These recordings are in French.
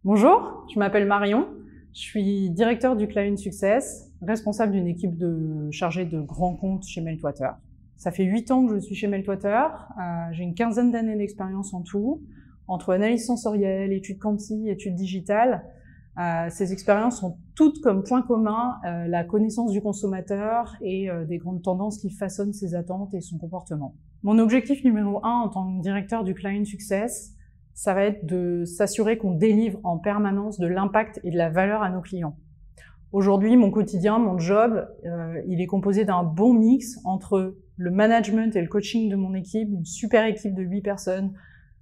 Bonjour, je m'appelle Marion, je suis directeur du Client Success, responsable d'une équipe chargée de grands comptes chez Meltwater. Ça fait 8 ans que je suis chez Meltwater, j'ai une quinzaine d'années d'expérience en tout, entre analyse sensorielle, études quanti, études digitales. Ces expériences ont toutes comme point commun la connaissance du consommateur et des grandes tendances qui façonnent ses attentes et son comportement. Mon objectif numéro 1 en tant que directeur du Client Success, ça va être de s'assurer qu'on délivre en permanence de l'impact et de la valeur à nos clients. Aujourd'hui, mon quotidien, mon job, il est composé d'un bon mix entre le management et le coaching de mon équipe, une super équipe de 8 personnes,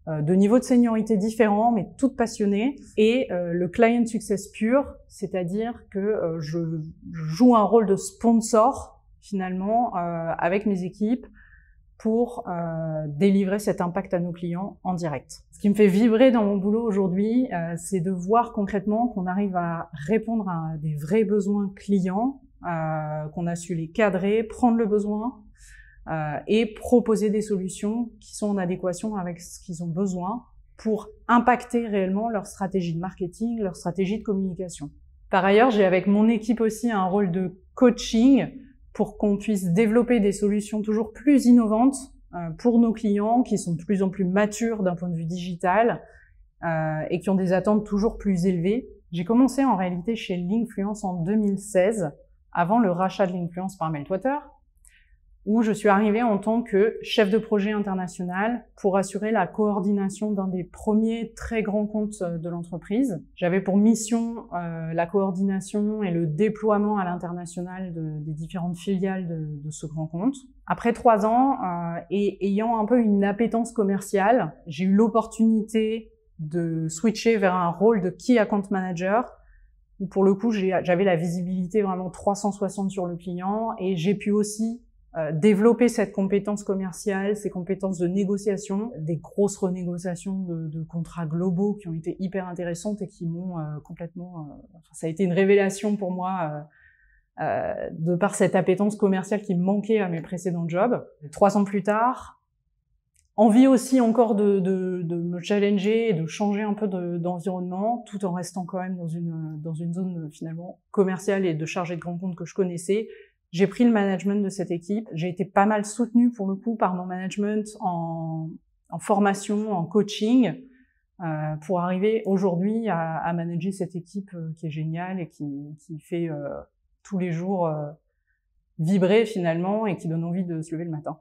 de niveaux de seniorité différents, mais toutes passionnées, et le client success pur, c'est-à-dire que je joue un rôle de sponsor, finalement, avec mes équipes, pour délivrer cet impact à nos clients en direct. Ce qui me fait vibrer dans mon boulot aujourd'hui, c'est de voir concrètement qu'on arrive à répondre à des vrais besoins clients, qu'on a su les cadrer, prendre le besoin et proposer des solutions qui sont en adéquation avec ce qu'ils ont besoin pour impacter réellement leur stratégie de marketing, leur stratégie de communication. Par ailleurs, j'ai avec mon équipe aussi un rôle de coaching pour qu'on puisse développer des solutions toujours plus innovantes pour nos clients qui sont de plus en plus matures d'un point de vue digital et qui ont des attentes toujours plus élevées. J'ai commencé en réalité chez Linkfluence en 2016, avant le rachat de Linkfluence par Meltwater, où je suis arrivée en tant que chef de projet international pour assurer la coordination d'un des premiers très grands comptes de l'entreprise. J'avais pour mission la coordination et le déploiement à l'international des différentes filiales de ce grand compte. Après 3 ans, et ayant un peu une appétence commerciale, j'ai eu l'opportunité de switcher vers un rôle de Key Account Manager, où pour le coup j'avais la visibilité vraiment 360 sur le client, et j'ai pu aussi développer cette compétence commerciale, ces compétences de négociation, des grosses renégociations de contrats globaux qui ont été hyper intéressantes et qui m'ont complètement... ça a été une révélation pour moi de par cette appétence commerciale qui me manquait à mes précédents jobs. 3 ans plus tard, envie aussi encore de me challenger et de changer un peu d'environnement, tout en restant quand même dans une zone finalement commerciale et de chargé de grands comptes que je connaissais. J'ai pris le management de cette équipe. J'ai été pas mal soutenue pour le coup par mon management en formation, en coaching, pour arriver aujourd'hui à manager cette équipe qui est géniale et qui fait tous les jours vibrer finalement et qui donne envie de se lever le matin.